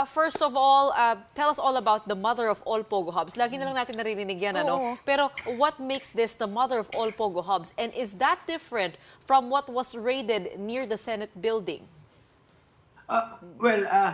First of all, tell us all about the mother of all Pogo hubs. Lagi na lang natin naririnig yan, ano? Pero what makes this the mother of all Pogo hubs? And is that different from what was raided near the Senate building?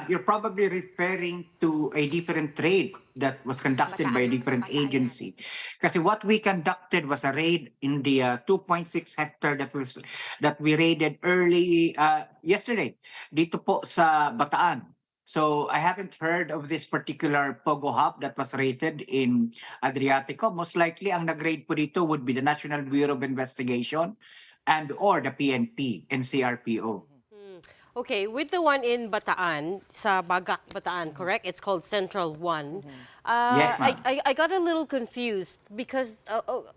You're probably referring to a different trade that was conducted by a different agency. Kasi what we conducted was a raid in the 2.6 hectare that we raided early yesterday dito po sa Bataan. So I haven't heard of this particular Pogo hub that was raided in Adriatico. Most likely ang nag-raid po dito would be the National Bureau of Investigation and or the PNP and CRPO. Okay, with the one in Bataan, sa Bataan, correct? It's called Central One. Yes, ma'am. I got a little confused because,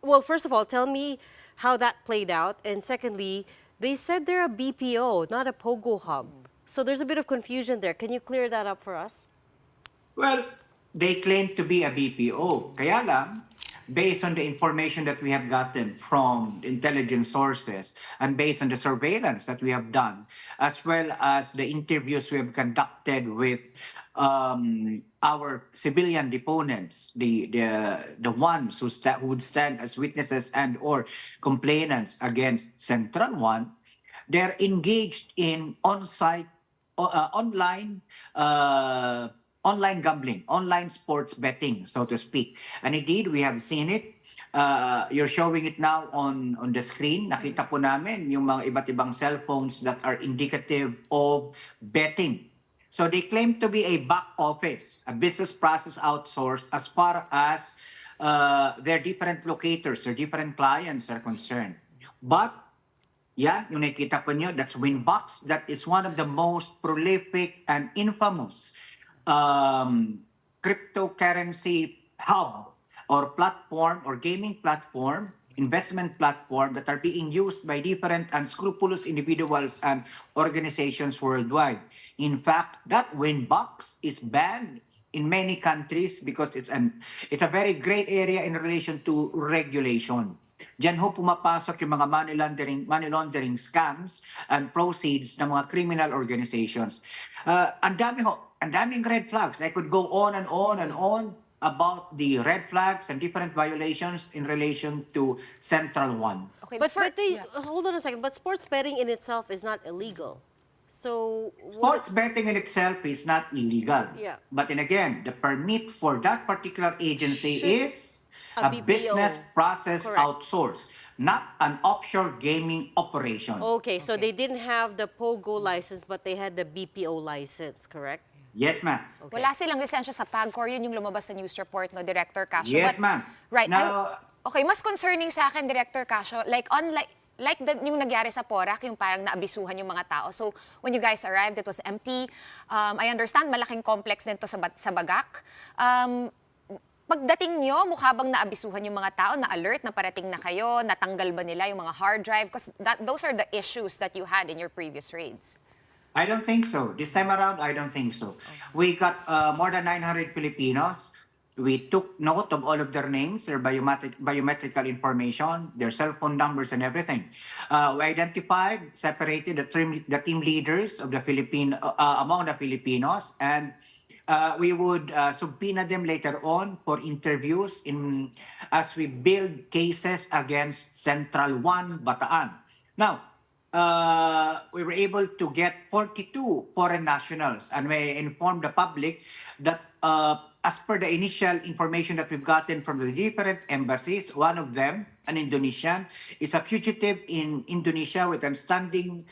well, first of all, tell me how that played out. And secondly, they said they're a BPO, not a POGO hub. So there's a bit of confusion there. Can you clear that up for us? Well, they claim to be a BPO. Kaya lang, based on the information that we have gotten from intelligence sources and based on the surveillance that we have done, as well as the interviews we have conducted with our civilian deponents, the ones who would stand as witnesses and or complainants against Central One, they're engaged in on-site, online gambling, online sports betting, so to speak. And indeed, we have seen it. You're showing it now on the screen. Nakita po namin yung mga iba't ibang cell phones that are indicative of betting. So they claim to be a back office, a business process outsource as far as their different locators, their different clients are concerned. But yeah, yung nakikita po nyo, that's Winbox. That is one of the most prolific and infamous cryptocurrency hub or platform or gaming platform, investment platform that are being used by different unscrupulous individuals and organizations worldwide. In fact, that Winbox is banned in many countries because it's a very gray area in relation to regulation. Diyan ho pumapasok yung mga money laundering scams and proceeds ng mga criminal organizations. Ang daming red flags. I could go on and on and on about the red flags and different violations in relation to Central One. Okay, hold on a second, but sports betting in itself is not illegal. So sports betting in itself is not illegal. Yeah. But then again, the permit for that particular agency is a BPO. business process Correct. outsource, not an offshore gaming operation. Okay, so they didn't have the POGO license, but they had the BPO license, correct? Yes, ma'am. Okay. Wala silang lisensya sa PAGCOR, yun yung lumabas sa news report, no, Director Casio. Yes, ma'am. Right. Now, Okay, mas concerning sa akin, Director Casio, yung nangyari sa PORAC, yung parang naabisuhan yung mga tao. So, when you guys arrived, it was empty. I understand, malaking complex din to sa Bagak. Pagdating nyo, mukha bang naabisuhan yung mga tao, na-alert, na parating na kayo, natanggal ba nila yung mga hard drive? Because those are the issues that you had in your previous raids. I don't think so. This time around, I don't think so. We got more than 900 Filipinos. We took note of all of their names, their biometrical information, their cell phone numbers and everything. We identified, separated the team leaders of the among the Filipinos, and we would subpoena them later on for interviews as we build cases against Central One Bataan. Now, we were able to get 42 foreign nationals, and we informed the public that as per the initial information that we've gotten from the different embassies, one of them, an Indonesian, is a fugitive in Indonesia with a standing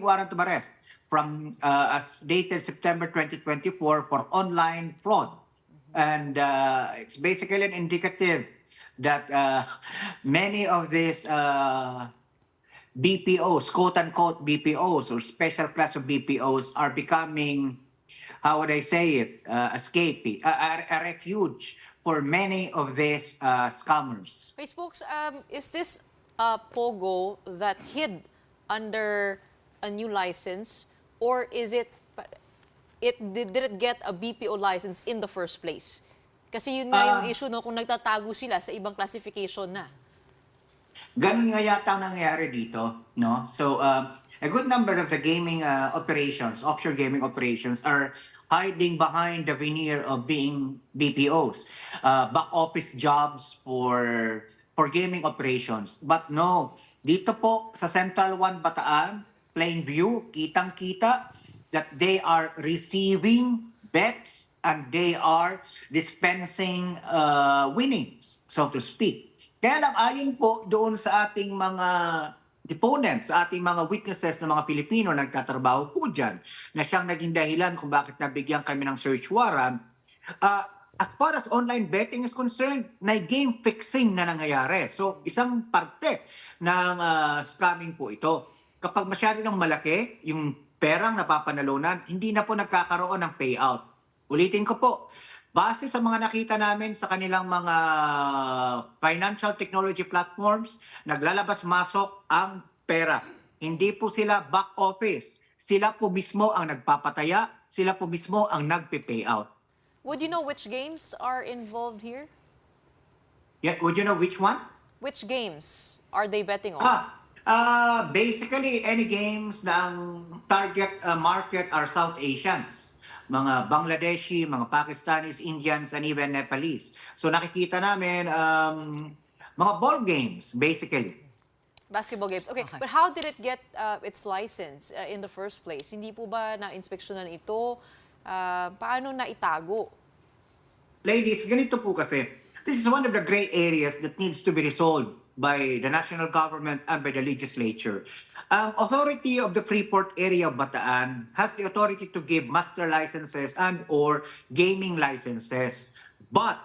warrant of arrest from as dated September 2024 for online fraud. And it's basically an indicative that many of these BPOs, quote-unquote BPOs, or special class of BPOs are becoming, how would I say it, a refuge for many of these scammers. Hey, Spokes, is this POGO that hid under a new license, or is did it get a BPO license in the first place? Kasi yun nga yung issue, no, kung nagtatago sila sa ibang classification na. Ganun nga yata ang nangyayari dito, no? So, a good number of the gaming operations, offshore gaming operations, are hiding behind the veneer of being BPOs, back office jobs for gaming operations. But no, dito po sa Central 1 Bataan, Plainview, kitang-kita that they are receiving bets and they are dispensing winnings, so to speak. Kaya lang ayon po doon sa ating mga deponents, sa ating mga witnesses ng mga Pilipino nagtatrabaho po dyan, na siyang naging dahilan kung bakit nabigyan kami ng search warrant, as far as online betting is concerned, may game fixing na nangyayari. So, isang parte ng scamming po ito. Kapag masyado ng malaki, yung perang napapanalunan, hindi na po nagkakaroon ng payout. Ulitin ko po, base sa mga nakita namin sa kanilang mga financial technology platforms, naglalabas-masok ang pera. Hindi po sila back office. Sila po mismo ang nagpapataya, sila po mismo ang nagpe-payout. Would you know which games are involved here? Yeah, would you know which one? Which games are they betting on? Basically, any games ng target market are South Asians. Mga Bangladeshi, mga Pakistanis, Indians, and even Nepalese. So nakikita namin mga ball games, basically. Basketball games. Okay, but how did it get its license in the first place? Hindi po ba na-inspeksyonan ito? Paano na itago? Ladies, ganito po kasi. This is one of the gray areas that needs to be resolved by the national government and by the legislature. Authority of the Freeport area of Bataan has the authority to give master licenses and or gaming licenses. But,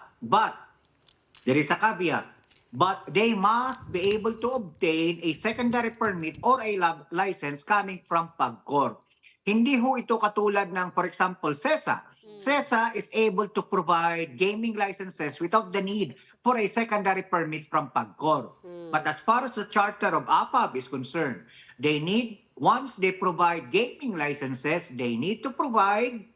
there is a caveat. But they must be able to obtain a secondary permit or a license coming from PAGCOR. Hindi ho ito katulad ng, for example, CESA. CESA is able to provide gaming licenses without the need for a secondary permit from PAGCOR. But as far as the charter of APAB is concerned, they need, once they provide gaming licenses, they need to obtain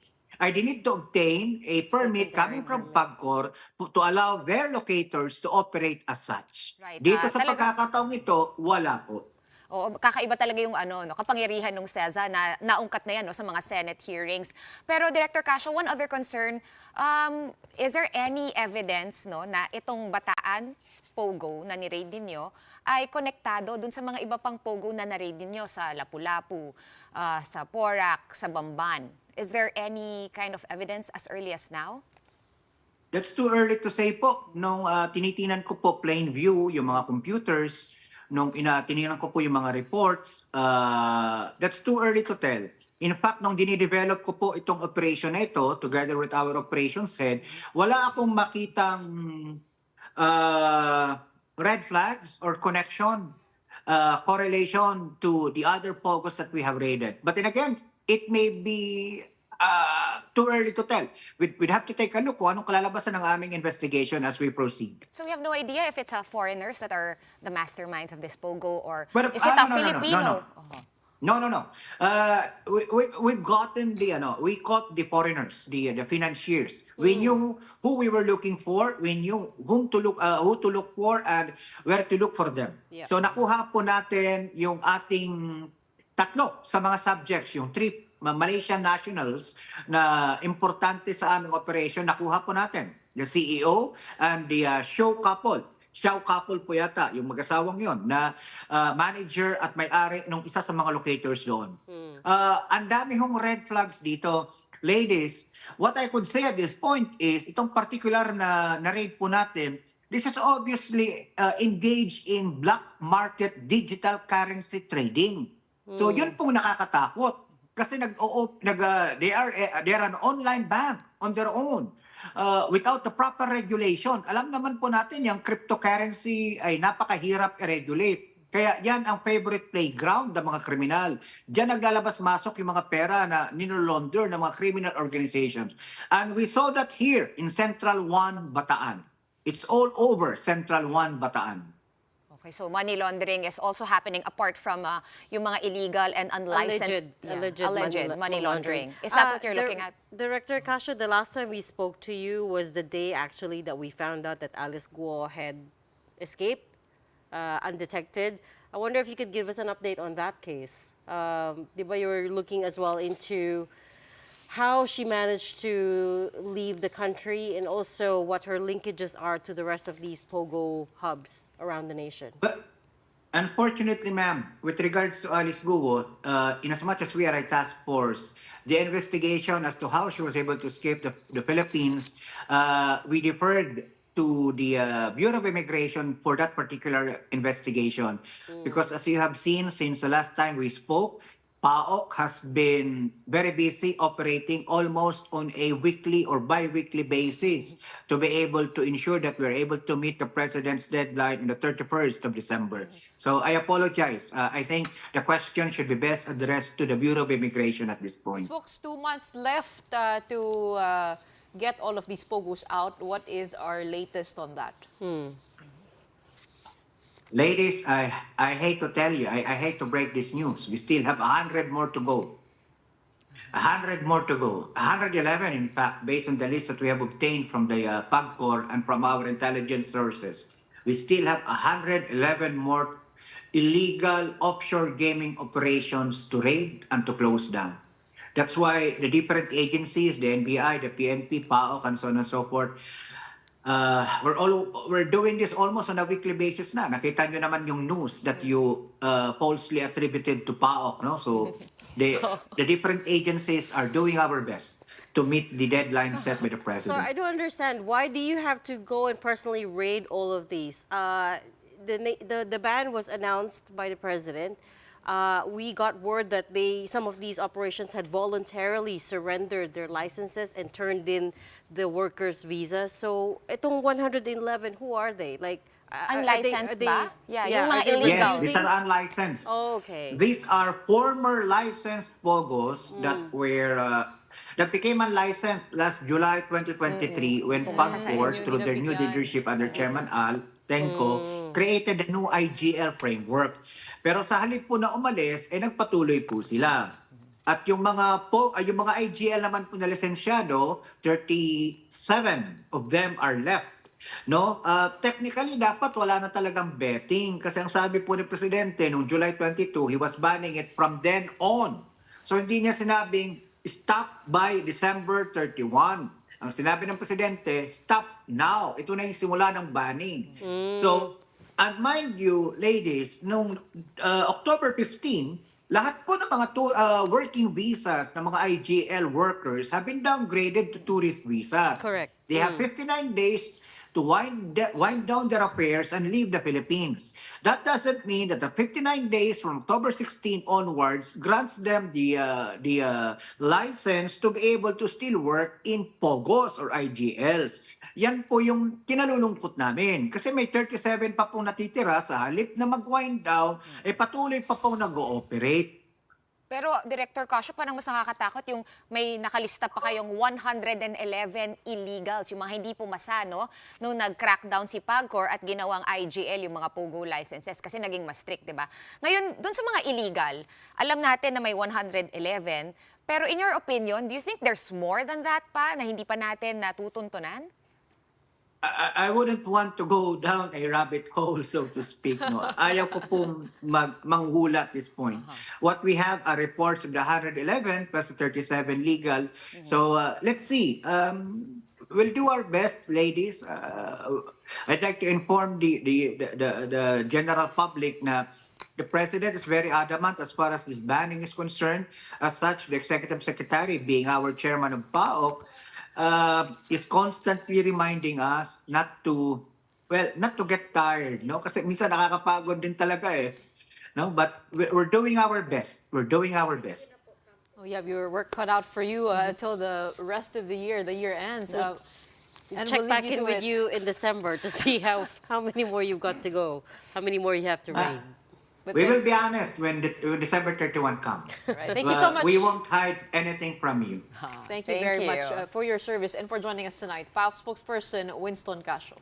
a permit coming from PAGCOR to allow their locators to operate as such. Right. Dito sa Talaga- pagkakataong ito, wala po. O kakaiba talaga yung kapangyarihan ng CESA na naungkat na yan sa mga Senate hearings. Pero Director Casio, one other concern, is there any evidence na itong Bataan POGO na ni-raid ninyo ay konektado dun sa mga iba pang POGO na na-raid ninyo sa Lapu-Lapu, sa Porac, sa Bamban? Is there any kind of evidence as early as now? That's too early to say po. Nung tinitinan ko po plain view, yung mga computers, nung tinignan ko po yung mga reports, that's too early to tell. In fact, nung dinidevelop ko po itong operation na ito, together with our operations head, wala akong makitang red flags or connection, correlation to the other POGOs that we have raided. But then again, it may be too early to tell. We'd have to take a look kung anong kalalabasan ng aming investigation as we proceed. So we have no idea if it's foreigners that are the masterminds of this POGO or But, is it a Filipino? No. We've gotten we caught the foreigners, the financiers. We knew who we were looking for. We knew who to look for and where to look for them. Yeah. So nakuha po natin yung ating tatlo sa mga subjects, yung 3 Malaysian nationals na importante sa aming operation, nakuha po natin. The CEO and the Xiao couple po yata, yung mag-asawang yon na manager at may-ari ng isa sa mga locators doon. Ang dami hong red flags dito. Ladies, what I could say at this point is, itong particular na raid po natin, this is obviously engaged in black market digital currency trading. So yun pong nakakatakot. Kasi they are an online bank on their own without the proper regulation. Alam naman po natin yung cryptocurrency ay napakahirap i-regulate. Kaya yan ang favorite playground ng mga kriminal. Diyan naglalabas-masok yung mga pera na ninolaunder ng mga criminal organizations. And we saw that here in Central 1 Bataan. It's all over Central 1 Bataan. Okay, so money laundering is also happening apart from yung mga illegal and unlicensed alleged money laundering. Is that what you're looking at? Director Casio, the last time we spoke to you was the day actually that we found out that Alice Guo had escaped undetected. I wonder if you could give us an update on that case. Di ba you were looking as well into how she managed to leave the country and also what her linkages are to the rest of these POGO hubs around the nation. But unfortunately, ma'am, with regards to Alice Guo, in as much as we are a task force, the investigation as to how she was able to escape the Philippines, we deferred to the Bureau of Immigration for that particular investigation. Because as you have seen since the last time we spoke, PAOCC has been very busy operating almost on a weekly or bi-weekly basis to be able to ensure that we're able to meet the President's deadline on the 31st of December. So I apologize. I think the question should be best addressed to the Bureau of Immigration at this point. Folks, 2 months left to get all of these POGOs out. What is our latest on that? Ladies, I hate to tell you, I hate to break this news. We still have 100 more to go. 100 more to go. 111, in fact, based on the list that we have obtained from the PAGCOR and from our intelligence sources. We still have 111 more illegal offshore gaming operations to raid and to close down. That's why the different agencies, the NBI, the PNP, PAOCC, and so on and so forth, we're doing this almost on a weekly basis na. Nakita nyo naman yung news that you falsely attributed to PAOCC, no? So the different agencies are doing our best to meet the deadline set by the So President. I don't understand. Why do you have to go and personally raid all of these? The ban was announced by the President. We got word that some of these operations had voluntarily surrendered their licenses and turned in the workers' visas. So, itong 111, who are they? Like, Unlicensed ba? Yeah, yung mga are they illegal. Yes, these are unlicensed. Oh, okay. These are former licensed POGOs that became unlicensed last July 2023 when PAGCOR, through their new leadership under Chairman Al Tenco, created a new IGL framework. Pero sa halip po na umalis, nagpatuloy po sila. At yung mga IGL naman po na lisensyado, 37 of them are left. No? Technically, dapat wala na talagang betting. Kasi ang sabi po ni Presidente noong July 22, he was banning it from then on. So hindi niya sinabing stop by December 31. Ang sinabi ng Presidente, stop now. Ito na yung simula ng banning. So, and mind you, ladies, noong October 15, lahat po ng mga working visas ng mga IGL workers have been downgraded to tourist visas. Correct. They have 59 days to wind down their affairs and leave the Philippines. That doesn't mean that the 59 days from October 16 onwards grants them the license to be able to still work in POGOs or IGLs. Yan po yung kinalulungkot namin. Kasi may 37 pa pong natitira sa halip na mag-wind down, patuloy pa pong nag-ooperate. Pero, Director Casio, parang mas nakakatakot yung may nakalista pa kayong 111 illegals, yung mga hindi pumasa, no? Nung nag-crackdown si PAGCOR at ginawang IGL, yung mga POGO licenses, kasi naging mas strict, di ba? Ngayon, dun sa mga illegal, alam natin na may 111, pero in your opinion, do you think there's more than that pa na hindi pa natin natutuntunan? I wouldn't want to go down a rabbit hole, so to speak. No? Ayaw ko pong manghula at this point. What we have are reports of the 111 plus the 37 legal. So let's see. We'll do our best, ladies. I'd like to inform the general public na the President is very adamant as far as this banning is concerned. As such, the Executive Secretary, being our chairman of PAOCC, is constantly reminding us not to get tired, no? Kasi minsan nakakapagod din talaga no? But we're doing our best. We're doing our best. Oh, you have your work cut out for you until the rest of the year ends. And Check we'll back leave in with you in December to see how many more you've got to go, how many more you have to raid. But We will be honest when December 31 comes. Right. Thank you so much. We won't hide anything from you. Thank you Thank very you. much for your service and for joining us tonight. PAOCC spokesperson Winston Casio.